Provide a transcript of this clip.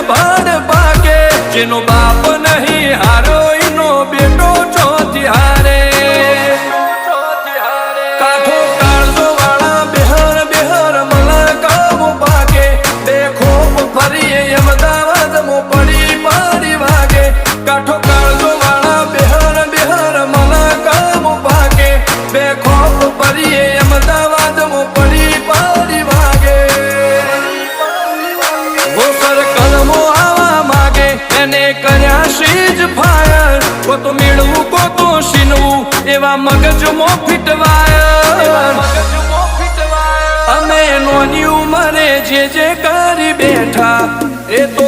ભાડ ભાગે જેનો બાપ નહીં હારો એનો બેટો ચોથી હારે કાઠો કાળજો વાળા બેહર બેહર મલકાવ ભાગે બે ખોપ ફરીએ અમદાવાદ મો પડી પાડી વાગે કાઠો કાળજો વાળા બેહર બેહર મલકાવ ભાગે બે ખોપ ફરીએ અમદાવાદ મો પડી પાડી વાગે એને કર્યા શીજ ફાયર કો તો મેળવું કો તો શીનવું એવા મગજમાં ફીટવાયર અમે નોની ઉંમરે જે કરી બેઠા એ તો